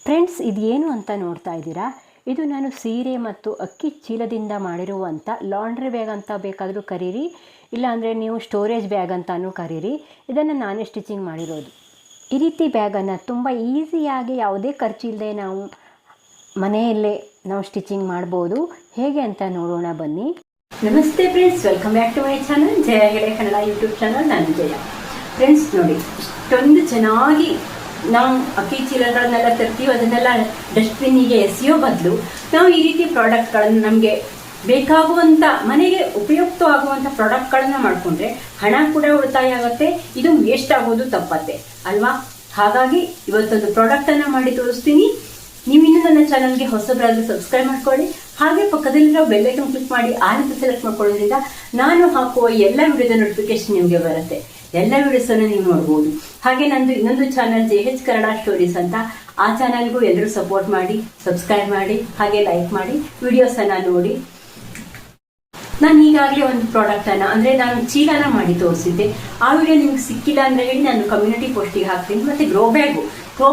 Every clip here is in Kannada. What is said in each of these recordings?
ಫ್ರೆಂಡ್ಸ್, ಇದೇನು ಅಂತ ನೋಡ್ತಾ ಇದ್ದೀರಾ? ಇದು ನಾನು ಸೀರೆ ಮತ್ತು ಅಕ್ಕಿ ಚೀಲದಿಂದ ಮಾಡಿರುವಂಥ ಲಾಂಡ್ರಿ ಬ್ಯಾಗ್ ಅಂತ ಬೇಕಾದರೂ ಕರೀರಿ, ಇಲ್ಲಾಂದರೆ ನೀವು ಸ್ಟೋರೇಜ್ ಬ್ಯಾಗ್ ಅಂತಲೂ ಕರೀರಿ. ಇದನ್ನು ನಾನೇ ಸ್ಟಿಚಿಂಗ್ ಮಾಡಿರೋದು. ಈ ರೀತಿ ಬ್ಯಾಗನ್ನು ತುಂಬ ಈಸಿಯಾಗಿ ಯಾವುದೇ ಖರ್ಚಿಲ್ಲದೆ ನಾವು ಮನೆಯಲ್ಲೇ ನಾವು ಸ್ಟಿಚಿಂಗ್ ಮಾಡ್ಬೋದು. ಹೇಗೆ ಅಂತ ನೋಡೋಣ ಬನ್ನಿ. ನಮಸ್ತೆ friends, welcome back to my channel Jaya Hegde Kannada YouTube channel. ನಾನು ಜಯ. ಫ್ರೆಂಡ್ಸ್ ನೋಡಿ, ಇಷ್ಟೊಂದು ಚೆನ್ನಾಗಿ ನಾವು ಅಕ್ಕಿ ಚೀಲಗಳನ್ನೆಲ್ಲ ತರ್ತೀವಿ, ಅದನ್ನೆಲ್ಲ ಡಸ್ಟ್ಬಿನ್ನಿಗೆ ಎಸೆಯೋ ಬದಲು ನಾವು ಈ ರೀತಿ ಪ್ರಾಡಕ್ಟ್ಗಳನ್ನು ನಮಗೆ ಬೇಕಾಗುವಂಥ ಮನೆಗೆ ಉಪಯುಕ್ತವಾಗುವಂಥ ಪ್ರಾಡಕ್ಟ್ಗಳನ್ನು ಮಾಡಿಕೊಂಡ್ರೆ ಹಣ ಕೂಡ ಉಳಿತಾಯ ಆಗುತ್ತೆ, ಇದು ವೇಸ್ಟ್ ಆಗೋದು ತಪ್ಪತ್ತೆ ಅಲ್ವಾ? ಹಾಗಾಗಿ ಇವತ್ತೊಂದು ಪ್ರಾಡಕ್ಟನ್ನು ಮಾಡಿ ತೋರಿಸ್ತೀನಿ. ನೀವು ಇನ್ನೂ ನನ್ನ ಚಾನಲ್ಗೆ ಹೊಸಬರಾದರೆ ಸಬ್ಸ್ಕ್ರೈಬ್ ಮಾಡ್ಕೊಳ್ಳಿ, ಹಾಗೆ ಪಕ್ಕದಲ್ಲಿರೋ ಬೆಲ್ ಐಕಾನ್ ಕ್ಲಿಕ್ ಮಾಡಿ ಆಲ್ ಅಂತ ಸೆಲೆಕ್ಟ್ ಮಾಡ್ಕೊಳ್ಳೋದ್ರಿಂದ ನಾನು ಹಾಕುವ ಎಲ್ಲ ವಿಡಿಯೋದ ನೋಟಿಫಿಕೇಶನ್ ನಿಮಗೆ ಬರುತ್ತೆ. ಎಲ್ಲ ವಿಡಿಯೋಸನ್ನು ನೀವು ನೋಡ್ಬೋದು. ಹಾಗೆ ನಂದು ಇನ್ನೊಂದು ಚಾನಲ್ JH ಕನ್ನಡ ಸ್ಟೋರೀಸ್ ಅಂತ, ಆ ಚಾನಲ್ಗೂ ಎಲ್ಲರೂ ಸಪೋರ್ಟ್ ಮಾಡಿ, ಸಬ್ಸ್ಕ್ರೈಬ್ ಮಾಡಿ, ಹಾಗೆ ಲೈಕ್ ಮಾಡಿ, ವಿಡಿಯೋಸನ್ನು ನೋಡಿ. ನಾನು ಈಗಾಗಲೇ ಒಂದು ಪ್ರಾಡಕ್ಟನ್ನು ಅಂದರೆ ನಾನು ಚೀಲನ ಮಾಡಿ ತೋರಿಸಿದ್ದೆ. ಆ ವಿಡಿಯೋ ನಿಮ್ಗೆ ಸಿಕ್ಕಿಲ್ಲ ಅಂದರೆ ಹೇಳಿ, ನಾನು ಕಮ್ಯುನಿಟಿ ಪೋಸ್ಟಿಗೆ ಹಾಕ್ತೀನಿ. ಮತ್ತು ಗ್ರೋ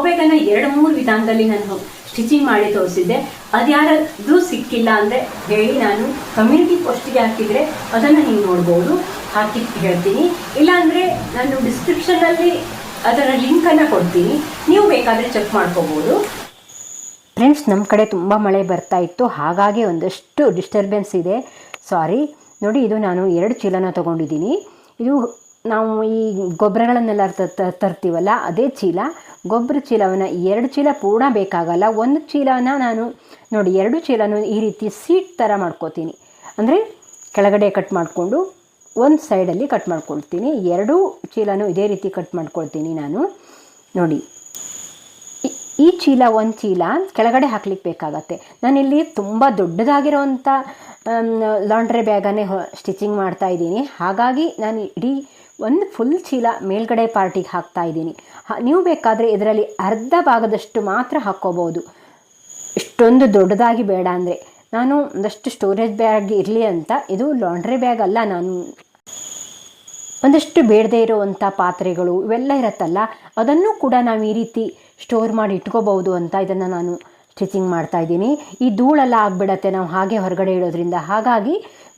ಬ್ಯಾಗನ್ನು 2-3 ವಿಧಾನದಲ್ಲಿ ನಾನು ಸ್ಟಿಚಿಂಗ್ ಮಾಡಿ ತೋರಿಸಿದ್ದೆ. ಅದು ಯಾರಾದರೂ ಸಿಕ್ಕಿಲ್ಲ ಅಂದರೆ ಹೇಳಿ, ನಾನು ಕಮ್ಯುನಿಟಿ ಪೋಸ್ಟಿಗೆ ಹಾಕಿದರೆ ಅದನ್ನು ನೀವು ನೋಡ್ಬೋದು, ಹಾಕಿ ಹೇಳ್ತೀನಿ. ಇಲ್ಲಾಂದರೆ ನಾನು ಡಿಸ್ಕ್ರಿಪ್ಷನಲ್ಲಿ ಅದರ ಲಿಂಕನ್ನು ಕೊಡ್ತೀನಿ, ನೀವು ಬೇಕಾದರೆ ಚೆಕ್ ಮಾಡ್ಕೋಬೋದು. ಫ್ರೆಂಡ್ಸ್, ನಮ್ಮ ಕಡೆ ತುಂಬ ಮಳೆ ಬರ್ತಾ ಇತ್ತು, ಹಾಗಾಗಿ ಒಂದಷ್ಟು ಡಿಸ್ಟರ್ಬೆನ್ಸ್ ಇದೆ, ಸಾರಿ. ನೋಡಿ, ಇದು ನಾನು 2 ಚೀಲನ ತೊಗೊಂಡಿದ್ದೀನಿ. ಇದು ನಾವು ಈ ಗೊಬ್ಬರಗಳನ್ನೆಲ್ಲ ತರ್ತೀವಲ್ಲ, ಅದೇ ಚೀಲ. ಗೊಬ್ಬರ ಚೀಲವನ್ನು 2 ಚೀಲ ಪೂರ್ಣ ಬೇಕಾಗಲ್ಲ. 1 ಚೀಲನ ನಾನು ನೋಡಿ 2 ಚೀಲನೂ ಈ ರೀತಿ ಸೀಟ್ ಥರ ಮಾಡ್ಕೋತೀನಿ. ಅಂದರೆ ಕೆಳಗಡೆ ಕಟ್ ಮಾಡಿಕೊಂಡು ಒಂದು ಸೈಡಲ್ಲಿ ಕಟ್ ಮಾಡ್ಕೊಳ್ತೀನಿ. 2 ಚೀಲನೂ ಇದೇ ರೀತಿ ಕಟ್ ಮಾಡ್ಕೊಳ್ತೀನಿ ನಾನು. ನೋಡಿ, ಈ ಚೀಲ 1 ಚೀಲ ಕೆಳಗಡೆ ಹಾಕ್ಲಿಕ್ಕೆ ಬೇಕಾಗತ್ತೆ. ನಾನಿಲ್ಲಿ ತುಂಬ ದೊಡ್ಡದಾಗಿರೋವಂಥ ಲಾಂಡ್ರಿ ಬ್ಯಾಗನ್ನೇ ಸ್ಟಿಚಿಂಗ್ ಮಾಡ್ತಾ ಇದ್ದೀನಿ. ಹಾಗಾಗಿ ನಾನು ಇಡೀ ಒಂದು ಫುಲ್ ಚೀಲ ಮೇಲ್ಗಡೆ ಪಾರ್ಟಿಗೆ ಹಾಕ್ತಾ ಇದ್ದೀನಿ. ನೀವು ಬೇಕಾದರೆ ಇದರಲ್ಲಿ ಅರ್ಧ ಭಾಗದಷ್ಟು ಮಾತ್ರ ಹಾಕ್ಕೋಬೋದು, ಇಷ್ಟೊಂದು ದೊಡ್ಡದಾಗಿ ಬೇಡ ಅಂದರೆ. ನಾನು ಒಂದಷ್ಟು ಸ್ಟೋರೇಜ್ ಬ್ಯಾಗ್ ಇರಲಿ ಅಂತ, ಇದು ಲಾಂಡ್ರಿ ಬ್ಯಾಗ್ ಅಲ್ಲ, ನಾನು ಒಂದಷ್ಟು ಬೇಡದೇ ಇರುವಂಥ ಪಾತ್ರೆಗಳು ಇವೆಲ್ಲ ಇರುತ್ತಲ್ಲ, ಅದನ್ನು ಕೂಡ ನಾವು ಈ ರೀತಿ ಸ್ಟೋರ್ ಮಾಡಿ ಇಟ್ಕೋಬೋದು ಅಂತ ಇದನ್ನು ನಾನು ಸ್ಟಿಚಿಂಗ್ ಮಾಡ್ತಾ ಇದ್ದೀನಿ. ಈ ಧೂಳೆಲ್ಲ ಆಗಿಬಿಡತ್ತೆ ನಾವು ಹಾಗೆ ಹೊರಗಡೆ ಇಡೋದ್ರಿಂದ. ಹಾಗಾಗಿ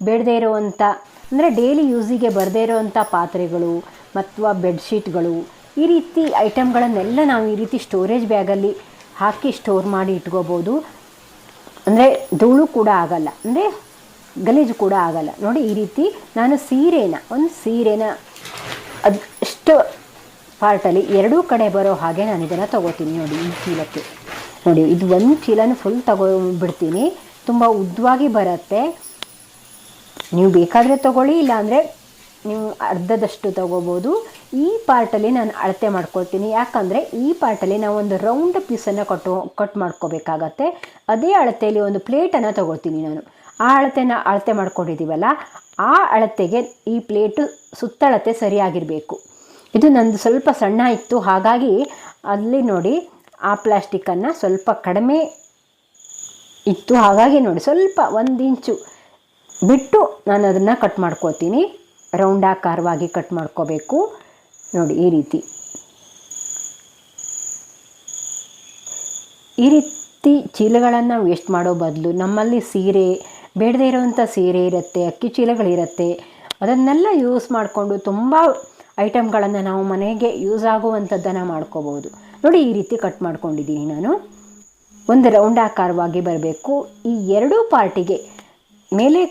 ಬೇಡದೇ ಇರುವಂಥ ಅಂದರೆ ಡೈಲಿ ಯೂಸಿಗೆ ಬರದೇ ಇರೋವಂಥ ಪಾತ್ರೆಗಳು ಮತ್ತು ಬೆಡ್ಶೀಟ್ಗಳು, ಈ ರೀತಿ ಐಟಮ್ಗಳನ್ನೆಲ್ಲ ನಾವು ಈ ರೀತಿ ಸ್ಟೋರೇಜ್ ಬ್ಯಾಗಲ್ಲಿ ಹಾಕಿ ಸ್ಟೋರ್ ಮಾಡಿ ಇಟ್ಕೋಬೋದು. ಅಂದರೆ ಧೂಳು ಕೂಡ ಆಗಲ್ಲ, ಅಂದರೆ ಗಲೀಜು ಕೂಡ ಆಗಲ್ಲ. ನೋಡಿ, ಈ ರೀತಿ ನಾನು ಒಂದು ಸೀರೆನ ಅಷ್ಟು ಪಾರ್ಟಲ್ಲಿ 2 ಕಡೆ ಬರೋ ಹಾಗೆ ನಾನು ಇದನ್ನು ತೊಗೋತೀನಿ. ನೋಡಿ, ಈ ಚೀಲಕ್ಕೆ ನೋಡಿ, ಇದು 1 ಚೀಲನ ಫುಲ್ ತೊಗೊಂಡ್ಬಿಡ್ತೀನಿ. ತುಂಬ ಉದ್ದವಾಗಿ ಬರುತ್ತೆ. ನೀವು ಬೇಕಾದರೆ ತೊಗೊಳ್ಳಿ, ಇಲ್ಲಾಂದರೆ ನೀವು ಅರ್ಧದಷ್ಟು ತೊಗೋಬೋದು. ಈ ಪಾರ್ಟಲ್ಲಿ ನಾನು ಅಳತೆ ಮಾಡ್ಕೊಳ್ತೀನಿ, ಯಾಕಂದರೆ ಈ ಪಾರ್ಟಲ್ಲಿ ನಾವು ಒಂದು ರೌಂಡ್ ಪೀಸನ್ನು ಕಟ್ ಮಾಡ್ಕೋಬೇಕಾಗತ್ತೆ. ಅದೇ ಅಳತೆಯಲ್ಲಿ ಒಂದು ಪ್ಲೇಟನ್ನು ತೊಗೊಳ್ತೀನಿ ನಾನು. ಆ ಅಳತೆ ಮಾಡ್ಕೊಂಡಿದ್ದೀವಲ್ಲ, ಆ ಅಳತೆಗೆ ಈ ಪ್ಲೇಟು ಸುತ್ತಳತೆ ಸರಿಯಾಗಿರಬೇಕು. ಇದು ನಂದು ಸ್ವಲ್ಪ ಸಣ್ಣ ಇತ್ತು, ಹಾಗಾಗಿ ಅಲ್ಲಿ ನೋಡಿ ಆ ಪ್ಲಾಸ್ಟಿಕ್ಕನ್ನು ಸ್ವಲ್ಪ ಕಡಿಮೆ ಇತ್ತು. ಹಾಗಾಗಿ ನೋಡಿ, ಸ್ವಲ್ಪ 1 ಇಂಚು ಬಿಟ್ಟು ನಾನು ಅದನ್ನು ಕಟ್ ಮಾಡ್ಕೋತೀನಿ. ರೌಂಡ್ ಆಕಾರವಾಗಿ ಕಟ್ ಮಾಡ್ಕೋಬೇಕು. ನೋಡಿ, ಈ ರೀತಿ ಚೀಲಗಳನ್ನು ವೇಸ್ಟ್ ಮಾಡೋ ಬದಲು ನಮ್ಮಲ್ಲಿ ಸೀರೆ, ಬೇಡದೇ ಇರೋವಂಥ ಸೀರೆ ಇರುತ್ತೆ, ಅಕ್ಕಿ ಚೀಲಗಳಿರುತ್ತೆ, ಅದನ್ನೆಲ್ಲ ಯೂಸ್ ಮಾಡಿಕೊಂಡು ತುಂಬ ಐಟಮ್ಗಳನ್ನು ನಾವು ಮನೆಗೆ ಯೂಸ್ ಆಗುವಂಥದ್ದನ್ನು ಮಾಡ್ಕೋಬೋದು. ನೋಡಿ, ಈ ರೀತಿ ಕಟ್ ಮಾಡ್ಕೊಂಡಿದ್ದೀನಿ ನಾನು. ಒಂದು ರೌಂಡ್ ಆಕಾರವಾಗಿ ಬರಬೇಕು. ಈ 2 ಪಾರ್ಟಿಗೆ ಮೇಲೆ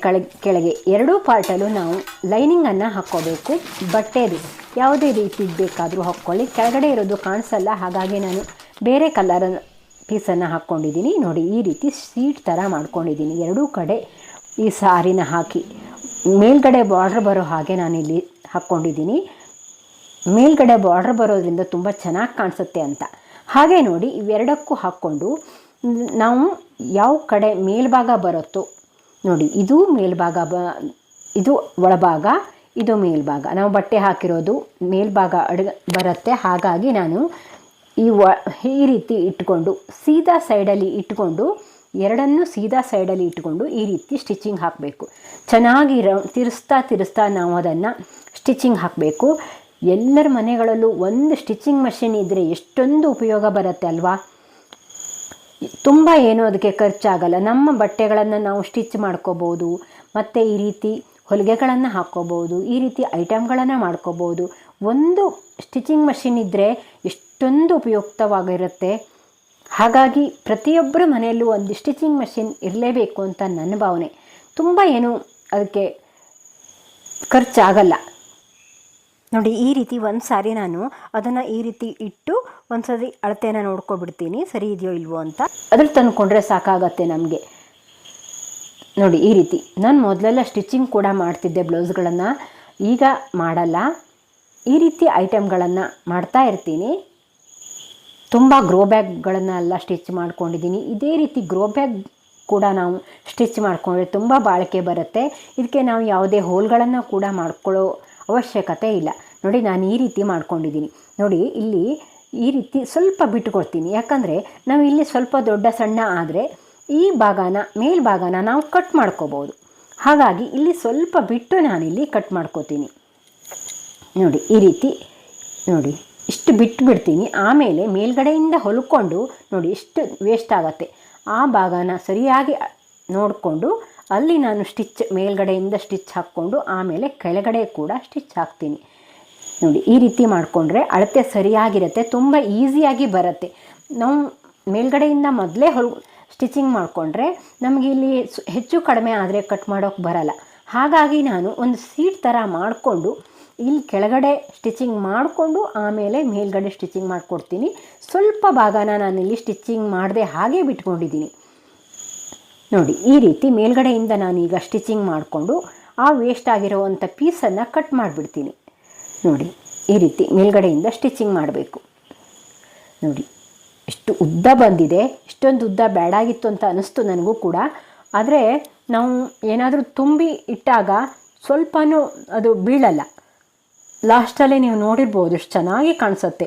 ಕೆಳಗೆ 2 ಪಾರ್ಟಲ್ಲೂ ನಾವು ಲೈನಿಂಗನ್ನು ಹಾಕ್ಕೋಬೇಕು. ಬಟ್ಟೆದು ಯಾವುದೇ ರೀತಿ ಬೇಕಾದರೂ ಹಾಕ್ಕೊಳ್ಳಿ, ಕೆಳಗಡೆ ಇರೋದು ಕಾಣಿಸಲ್ಲ, ಹಾಗಾಗಿ ನಾನು ಬೇರೆ ಕಲರ್ ಪೀಸನ್ನು ಹಾಕ್ಕೊಂಡಿದ್ದೀನಿ. ನೋಡಿ, ಈ ರೀತಿ ಸೀಟ್ ಥರ ಮಾಡ್ಕೊಂಡಿದ್ದೀನಿ. 2 ಕಡೆ ಈ ಸಾರಿನ ಹಾಕಿ ಮೇಲ್ಗಡೆ ಬಾರ್ಡ್ರ್ ಬರೋ ಹಾಗೆ ನಾನಿಲ್ಲಿ ಹಾಕ್ಕೊಂಡಿದ್ದೀನಿ. ಮೇಲ್ಗಡೆ ಬಾರ್ಡ್ರ್ ಬರೋದ್ರಿಂದ ತುಂಬ ಚೆನ್ನಾಗಿ ಕಾಣಿಸುತ್ತೆ ಅಂತ. ಹಾಗೆ ನೋಡಿ, ಇವೆರಡಕ್ಕೂ ಹಾಕ್ಕೊಂಡು ನಾವು ಯಾವ ಕಡೆ ಮೇಲ್ಭಾಗ ಬರುತ್ತೋ ನೋಡಿ, ಇದು ಮೇಲ್ಭಾಗ, ಇದು ಒಳಭಾಗ, ಇದು ಮೇಲ್ಭಾಗ. ನಾವು ಬಟ್ಟೆ ಹಾಕಿರೋದು ಮೇಲ್ಭಾಗ ಬರುತ್ತೆ. ಹಾಗಾಗಿ ನಾನು ಈ ರೀತಿ ಇಟ್ಕೊಂಡು ಸೀದಾ ಸೈಡಲ್ಲಿ ಇಟ್ಕೊಂಡು, ಎರಡನ್ನೂ ಸೀದಾ ಸೈಡಲ್ಲಿ ಇಟ್ಕೊಂಡು ಈ ರೀತಿ ಸ್ಟಿಚಿಂಗ್ ಹಾಕಬೇಕು. ಚೆನ್ನಾಗಿ ತಿರುಸ್ತಾ ನಾವು ಅದನ್ನು ಸ್ಟಿಚಿಂಗ್ ಹಾಕಬೇಕು. ಎಲ್ಲರ ಮನೆಗಳಲ್ಲೂ ಒಂದು ಸ್ಟಿಚಿಂಗ್ ಮಷಿನ್ ಇದ್ದರೆ ಎಷ್ಟೊಂದು ಉಪಯೋಗ ಬರುತ್ತೆ ಅಲ್ವಾ? ತುಂಬ ಏನೂ ಅದಕ್ಕೆ ಖರ್ಚಾಗಲ್ಲ. ನಮ್ಮ ಬಟ್ಟೆಗಳನ್ನು ನಾವು ಸ್ಟಿಚ್ ಮಾಡ್ಕೋಬೋದು, ಮತ್ತು ಈ ರೀತಿ ಹೊಲಿಗೆಗಳನ್ನು ಹಾಕ್ಕೋಬೋದು, ಈ ರೀತಿ ಐಟಮ್ಗಳನ್ನು ಮಾಡ್ಕೋಬೋದು. ಒಂದು ಸ್ಟಿಚಿಂಗ್ ಮಷಿನ್ ಇದ್ದರೆ ಎಷ್ಟೊಂದು ಉಪಯುಕ್ತವಾಗಿರುತ್ತೆ. ಹಾಗಾಗಿ ಪ್ರತಿಯೊಬ್ಬರ ಮನೆಯಲ್ಲೂ ಒಂದು ಸ್ಟಿಚಿಂಗ್ ಮಷಿನ್ ಇರಲೇಬೇಕು ಅಂತ ನನ್ನ ಭಾವನೆ. ತುಂಬ ಏನು ಅದಕ್ಕೆ ಖರ್ಚಾಗಲ್ಲ. ನೋಡಿ, ಈ ರೀತಿ ಒಂದು ಸಾರಿ ನಾನು ಅದನ್ನು ಈ ರೀತಿ ಇಟ್ಟು ಒಂದು ಸರಿ ಅಳತೆನ ನೋಡ್ಕೊಬಿಡ್ತೀನಿ, ಸರಿ ಇದೆಯೋ ಇಲ್ವೋ ಅಂತ. ಅದ್ರಲ್ಲಿ ತಂದುಕೊಂಡ್ರೆ ಸಾಕಾಗತ್ತೆ ನಮಗೆ. ನೋಡಿ, ಈ ರೀತಿ ನಾನು ಮೊದಲೆಲ್ಲ ಸ್ಟಿಚಿಂಗ್ ಕೂಡ ಮಾಡ್ತಿದ್ದೆ ಬ್ಲೌಸ್ಗಳನ್ನು, ಈಗ ಮಾಡಲ್ಲ. ಈ ರೀತಿ ಐಟಮ್ಗಳನ್ನು ಮಾಡ್ತಾ ಇರ್ತೀನಿ. ತುಂಬ ಗ್ರೋ ಬ್ಯಾಗ್ಗಳನ್ನೆಲ್ಲ ಸ್ಟಿಚ್ ಮಾಡ್ಕೊಂಡಿದ್ದೀನಿ. ಇದೇ ರೀತಿ ಗ್ರೋ ಬ್ಯಾಗ್ ಕೂಡ ನಾವು ಸ್ಟಿಚ್ ಮಾಡಿಕೊಂಡ್ರೆ ತುಂಬ ಬಾಳಿಕೆ ಬರುತ್ತೆ. ಇದಕ್ಕೆ ನಾವು ಯಾವುದೇ ಹೋಲ್ಗಳನ್ನು ಕೂಡ ಮಾಡ್ಕೊಳ್ಳೋ ಅವಶ್ಯಕತೆ ಇಲ್ಲ. ನೋಡಿ, ನಾನು ಈ ರೀತಿ ಮಾಡ್ಕೊಂಡಿದ್ದೀನಿ. ನೋಡಿ, ಇಲ್ಲಿ ಈ ರೀತಿ ಸ್ವಲ್ಪ ಬಿಟ್ಟುಕೊಡ್ತೀನಿ. ಯಾಕಂದರೆ ನಾವು ಇಲ್ಲಿ ಸ್ವಲ್ಪ ದೊಡ್ಡ ಸಣ್ಣ ಆದರೆ ಈ ಭಾಗನ ಮೇಲ್ಭಾಗನ ನಾವು ಕಟ್ ಮಾಡ್ಕೋಬೋದು. ಹಾಗಾಗಿ ಇಲ್ಲಿ ಸ್ವಲ್ಪ ಬಿಟ್ಟು ನಾನಿಲ್ಲಿ ಕಟ್ ಮಾಡ್ಕೋತೀನಿ. ನೋಡಿ, ಈ ರೀತಿ ನೋಡಿ ಇಷ್ಟು ಬಿಟ್ಬಿಡ್ತೀನಿ. ಆಮೇಲೆ ಮೇಲ್ಗಡೆಯಿಂದ ಹೊಲ್ಕೊಂಡು ನೋಡಿ ಇಷ್ಟು ವೇಸ್ಟ್ ಆಗುತ್ತೆ. ಆ ಭಾಗನ ಸರಿಯಾಗಿ ನೋಡಿಕೊಂಡು ಅಲ್ಲಿ ನಾನು ಸ್ಟಿಚ್ ಮೇಲ್ಗಡೆಯಿಂದ ಸ್ಟಿಚ್ ಹಾಕ್ಕೊಂಡು ಆಮೇಲೆ ಕೆಳಗಡೆ ಕೂಡ ಸ್ಟಿಚ್ ಹಾಕ್ತೀನಿ. ನೋಡಿ, ಈ ರೀತಿ ಮಾಡಿಕೊಂಡ್ರೆ ಅಳತೆ ಸರಿಯಾಗಿರುತ್ತೆ, ತುಂಬ ಈಸಿಯಾಗಿ ಬರುತ್ತೆ. ನಾವು ಮೇಲ್ಗಡೆಯಿಂದ ಮೊದಲೇ ಸ್ಟಿಚಿಂಗ್ ಮಾಡಿಕೊಂಡ್ರೆ ನಮಗೆ ಇಲ್ಲಿ ಹೆಚ್ಚು ಕಡಿಮೆ ಆದರೆ ಕಟ್ ಮಾಡೋಕ್ಕೆ ಬರಲ್ಲ. ಹಾಗಾಗಿ ನಾನು ಒಂದು ಸೀಟ್ ಥರ ಮಾಡಿಕೊಂಡು ಇಲ್ಲಿ ಕೆಳಗಡೆ ಸ್ಟಿಚಿಂಗ್ ಮಾಡಿಕೊಂಡು ಆಮೇಲೆ ಮೇಲ್ಗಡೆ ಸ್ಟಿಚಿಂಗ್ ಮಾಡಿಕೊಡ್ತೀನಿ. ಸ್ವಲ್ಪ ಭಾಗನ ನಾನಿಲ್ಲಿ ಸ್ಟಿಚಿಂಗ್ ಮಾಡದೆ ಹಾಗೇ ಬಿಟ್ಕೊಂಡಿದ್ದೀನಿ. ನೋಡಿ, ಈ ರೀತಿ ಮೇಲ್ಗಡೆಯಿಂದ ನಾನೀಗ ಸ್ಟಿಚಿಂಗ್ ಮಾಡಿಕೊಂಡು ಆ ವೇಸ್ಟ್ ಆಗಿರುವಂಥ ಪೀಸನ್ನು ಕಟ್ ಮಾಡಿಬಿಡ್ತೀನಿ. ನೋಡಿ, ಈ ರೀತಿ ಮೇಲ್ಗಡೆಯಿಂದ ಸ್ಟಿಚಿಂಗ್ ಮಾಡಬೇಕು. ನೋಡಿ, ಇಷ್ಟು ಉದ್ದ ಬಂದಿದೆ. ಇಷ್ಟೊಂದು ಉದ್ದ ಬೇಡಾಗಿತ್ತು ಅಂತ ಅನ್ನಿಸ್ತು ನನಗೂ ಕೂಡ. ಆದರೆ ನಾವು ಏನಾದರೂ ತುಂಬಿ ಇಟ್ಟಾಗ ಸ್ವಲ್ಪನೂ ಅದು ಬೀಳಲ್ಲ. ಲಾಸ್ಟಲ್ಲಿ ನೀವು ನೋಡಿರ್ಬೋದು ಎಷ್ಟು ಚೆನ್ನಾಗಿ ಕಾಣಿಸುತ್ತೆ.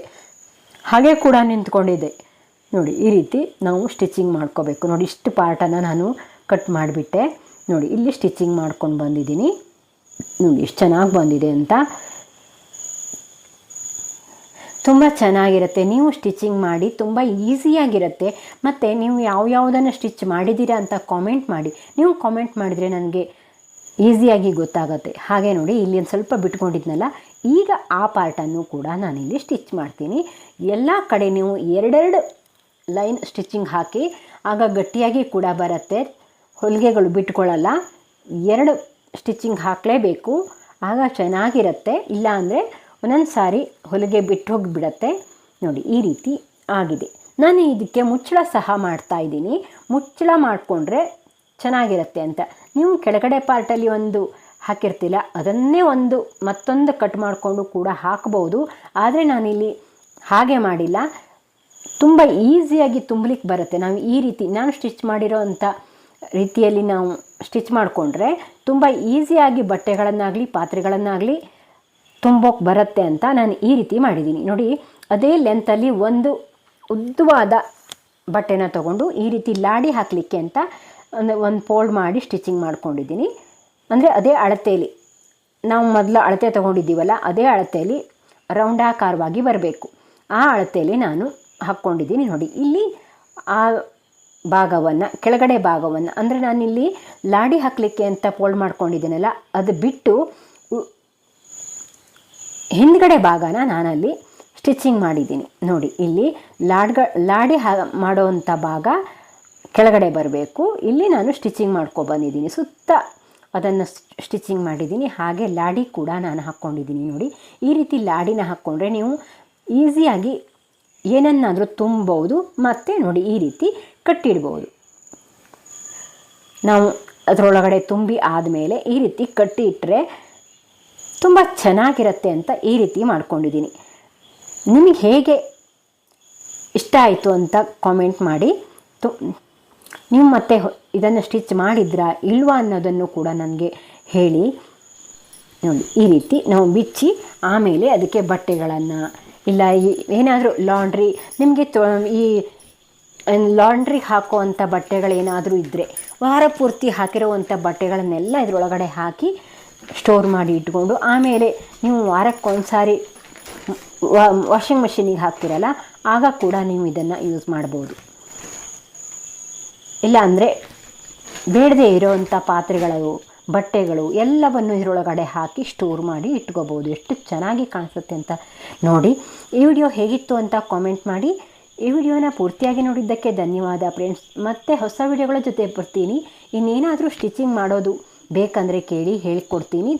ಹಾಗೆ ಕೂಡ ನಿಂತ್ಕೊಂಡಿದೆ. ನೋಡಿ, ಈ ರೀತಿ ನಾವು ಸ್ಟಿಚಿಂಗ್ ಮಾಡ್ಕೋಬೇಕು. ನೋಡಿ, ಇಷ್ಟು ಪಾರ್ಟನ್ನು ನಾನು ಕಟ್ ಮಾಡಿಬಿಟ್ಟೆ. ನೋಡಿ, ಇಲ್ಲಿ ಸ್ಟಿಚಿಂಗ್ ಮಾಡ್ಕೊಂಡು ಬಂದಿದ್ದೀನಿ. ನೋಡಿ ಎಷ್ಟು ಚೆನ್ನಾಗಿ ಬಂದಿದೆ ಅಂತ. ತುಂಬ ಚೆನ್ನಾಗಿರುತ್ತೆ. ನೀವು ಸ್ಟಿಚಿಂಗ್ ಮಾಡಿ, ತುಂಬ ಈಸಿಯಾಗಿರುತ್ತೆ. ಮತ್ತು ನೀವು ಯಾವುದನ್ನು ಸ್ಟಿಚ್ ಮಾಡಿದ್ದೀರಾ ಅಂತ ಕಾಮೆಂಟ್ ಮಾಡಿ. ನೀವು ಕಾಮೆಂಟ್ ಮಾಡಿದರೆ ನನಗೆ ಈಸಿಯಾಗಿ ಗೊತ್ತಾಗುತ್ತೆ. ಹಾಗೆ ನೋಡಿ, ಇಲ್ಲಿ ಒಂದು ಸ್ವಲ್ಪ ಬಿಟ್ಕೊಂಡಿದ್ನಲ್ಲ, ಈಗ ಆ ಪಾರ್ಟನ್ನು ಕೂಡ ನಾನಿಲ್ಲಿ ಸ್ಟಿಚ್ ಮಾಡ್ತೀನಿ. ಎಲ್ಲ ಕಡೆ ನೀವು ಎರಡೆರಡು ಲೈನ್ ಸ್ಟಿಚಿಂಗ್ ಹಾಕಿ, ಆಗ ಗಟ್ಟಿಯಾಗಿ ಕೂಡ ಬರುತ್ತೆ. ಹೊಲಿಗೆಗಳು ಬಿಟ್ಕೊಳ್ಳಲ್ಲ. 2 ಸ್ಟಿಚಿಂಗ್ ಹಾಕಲೇಬೇಕು, ಆಗ ಚೆನ್ನಾಗಿರುತ್ತೆ. ಇಲ್ಲ ಅಂದರೆ ಒಂದೊಂದು ಸಾರಿ ಹೊಲಿಗೆ ಬಿಟ್ಟು ಹೋಗಿಬಿಡತ್ತೆ. ನೋಡಿ, ಈ ರೀತಿ ಆಗಿದೆ. ನಾನು ಇದಕ್ಕೆ ಮುಚ್ಚಳ ಸಹ ಮಾಡ್ತಾಯಿದ್ದೀನಿ. ಮುಚ್ಚಳ ಮಾಡಿಕೊಂಡ್ರೆ ಚೆನ್ನಾಗಿರುತ್ತೆ ಅಂತ. ನೀವು ಕೆಳಗಡೆ ಪಾರ್ಟಲ್ಲಿ ಒಂದು ಹಾಕಿರ್ತಿಲ್ಲ, ಅದನ್ನೇ ಮತ್ತೊಂದು ಕಟ್ ಮಾಡಿಕೊಂಡು ಕೂಡ ಹಾಕ್ಬೋದು. ಆದರೆ ನಾನಿಲ್ಲಿ ಹಾಗೆ ಮಾಡಿಲ್ಲ. ತುಂಬ ಈಸಿಯಾಗಿ ತುಂಬಲಿಕ್ಕೆ ಬರುತ್ತೆ. ನಾವು ಈ ರೀತಿ ನಾನು ಸ್ಟಿಚ್ ಮಾಡಿರೋ ಅಂಥ ರೀತಿಯಲ್ಲಿ ನಾವು ಸ್ಟಿಚ್ ಮಾಡಿಕೊಂಡ್ರೆ ತುಂಬ ಈಸಿಯಾಗಿ ಬಟ್ಟೆಗಳನ್ನಾಗಲಿ ಪಾತ್ರೆಗಳನ್ನಾಗಲಿ ತುಂಬೋಕ್ಕೆ ಬರುತ್ತೆ ಅಂತ ನಾನು ಈ ರೀತಿ ಮಾಡಿದ್ದೀನಿ. ನೋಡಿ, ಅದೇ ಲೆಂತಲ್ಲಿ ಒಂದು ಉದ್ದವಾದ ಬಟ್ಟೆನ ತೊಗೊಂಡು ಈ ರೀತಿ ಲಾಡಿ ಹಾಕಲಿಕ್ಕೆ ಅಂತ ಒಂದು ಫೋಲ್ಡ್ ಮಾಡಿ ಸ್ಟಿಚಿಂಗ್ ಮಾಡ್ಕೊಂಡಿದ್ದೀನಿ. ಅಂದರೆ ಅದೇ ಅಳತೆಯಲ್ಲಿ ನಾವು ಮೊದಲು ಅಳತೆ ತೊಗೊಂಡಿದ್ದೀವಲ್ಲ, ಅದೇ ಅಳತೆಯಲ್ಲಿ ರೌಂಡಾಕಾರವಾಗಿ ಬರಬೇಕು. ಆ ಅಳತೆಯಲ್ಲಿ ನಾನು ಹಾಕ್ಕೊಂಡಿದ್ದೀನಿ. ನೋಡಿ, ಇಲ್ಲಿ ಆ ಭಾಗವನ್ನು, ಕೆಳಗಡೆ ಭಾಗವನ್ನು, ಅಂದರೆ ನಾನಿಲ್ಲಿ ಲಾಡಿ ಹಾಕಲಿಕ್ಕೆ ಅಂತ ಫೋಲ್ಡ್ ಮಾಡ್ಕೊಂಡಿದ್ದೀನಲ್ಲ, ಅದು ಬಿಟ್ಟು ಹಿಂದ್ಗಡೆ ಭಾಗನ ನಾನಲ್ಲಿ ಸ್ಟಿಚಿಂಗ್ ಮಾಡಿದ್ದೀನಿ. ನೋಡಿ, ಇಲ್ಲಿ ಲಾಡಿ ಮಾಡೋವಂಥ ಭಾಗ ಕೆಳಗಡೆ ಬರಬೇಕು. ಇಲ್ಲಿ ನಾನು ಸ್ಟಿಚಿಂಗ್ ಬಂದಿದ್ದೀನಿ. ಸುತ್ತ ಅದನ್ನು ಸ್ಟಿಚಿಂಗ್ ಮಾಡಿದ್ದೀನಿ. ಹಾಗೆ ಲಾಡಿ ಕೂಡ ನಾನು ಹಾಕ್ಕೊಂಡಿದ್ದೀನಿ. ನೋಡಿ, ಈ ರೀತಿ ಲಾಡಿನ ಹಾಕ್ಕೊಂಡ್ರೆ ನೀವು ಈಸಿಯಾಗಿ ಏನನ್ನಾದರೂ ತುಂಬೋದು. ಮತ್ತು ನೋಡಿ, ಈ ರೀತಿ ಕಟ್ಟಿಡ್ಬೋದು. ನಾವು ಅದರೊಳಗಡೆ ತುಂಬಿ ಆದಮೇಲೆ ಈ ರೀತಿ ಕಟ್ಟಿ ಇಟ್ಟರೆ ತುಂಬ ಚೆನ್ನಾಗಿರುತ್ತೆ ಅಂತ ಈ ರೀತಿ ಮಾಡ್ಕೊಂಡಿದ್ದೀನಿ. ನಿಮಗೆ ಹೇಗೆ ಇಷ್ಟ ಆಯಿತು ಅಂತ ಕಾಮೆಂಟ್ ಮಾಡಿ. ನೀವು ಮತ್ತೆ ಇದನ್ನು ಸ್ಟಿಚ್ ಮಾಡಿದ್ರಾ ಇಲ್ವಾ ಅನ್ನೋದನ್ನು ಕೂಡ ನನಗೆ ಹೇಳಿ. ನೋಡಿ, ಈ ರೀತಿ ನಾವು ಬಿಚ್ಚಿ ಆಮೇಲೆ ಅದಕ್ಕೆ ಬಟ್ಟೆಗಳನ್ನು ಇಲ್ಲ ಏನಾದರೂ ಲಾಂಡ್ರಿ, ನಿಮಗೆ ಈ ಲಾಂಡ್ರಿಗೆ ಹಾಕುವಂಥ ಬಟ್ಟೆಗಳೇನಾದರೂ ಇದ್ದರೆ ವಾರ ಪೂರ್ತಿ ಹಾಕಿರುವಂಥ ಬಟ್ಟೆಗಳನ್ನೆಲ್ಲ ಇದರೊಳಗಡೆ ಹಾಕಿ ಸ್ಟೋರ್ ಮಾಡಿ ಇಟ್ಕೊಂಡು ಆಮೇಲೆ ನೀವು ವಾರಕ್ಕೊಂದು ಸಾರಿ ವಾಷಿಂಗ್ ಮಷೀನಿಗೆ ಹಾಕ್ತಿರಲ್ಲ, ಆಗ ಕೂಡ ನೀವು ಇದನ್ನು ಯೂಸ್ ಮಾಡ್ಬೋದು. ಇಲ್ಲ ಅಂದರೆ ಬೇಡದೇ ಇರೋವಂಥ ಪಾತ್ರೆಗಳು, ಬಟ್ಟೆಗಳು ಎಲ್ಲವನ್ನು ಇದರೊಳಗಡೆ ಹಾಕಿ ಸ್ಟೋರ್ ಮಾಡಿ ಇಟ್ಕೋಬೋದು. ಎಷ್ಟು ಚೆನ್ನಾಗಿ ಕಾಣಿಸುತ್ತೆ ಅಂತ ನೋಡಿ. ಈ ವಿಡಿಯೋ ಹೇಗಿತ್ತು ಅಂತ ಕಾಮೆಂಟ್ ಮಾಡಿ. ಈ ವಿಡಿಯೋನ ಪೂರ್ತಿಯಾಗಿ ನೋಡಿದ್ದಕ್ಕೆ ಧನ್ಯವಾದ ಫ್ರೆಂಡ್ಸ್. ಮತ್ತೆ ಹೊಸ ವಿಡಿಯೋಗಳ ಜೊತೆ ಬರ್ತೀನಿ. ಇನ್ನೇನಾದರೂ ಸ್ಟಿಚಿಂಗ್ ಮಾಡೋದು ಬೇಕಂದರೆ ಕೇಳಿ, ಹೇಳ್ಕೊಡ್ತೀನಿ.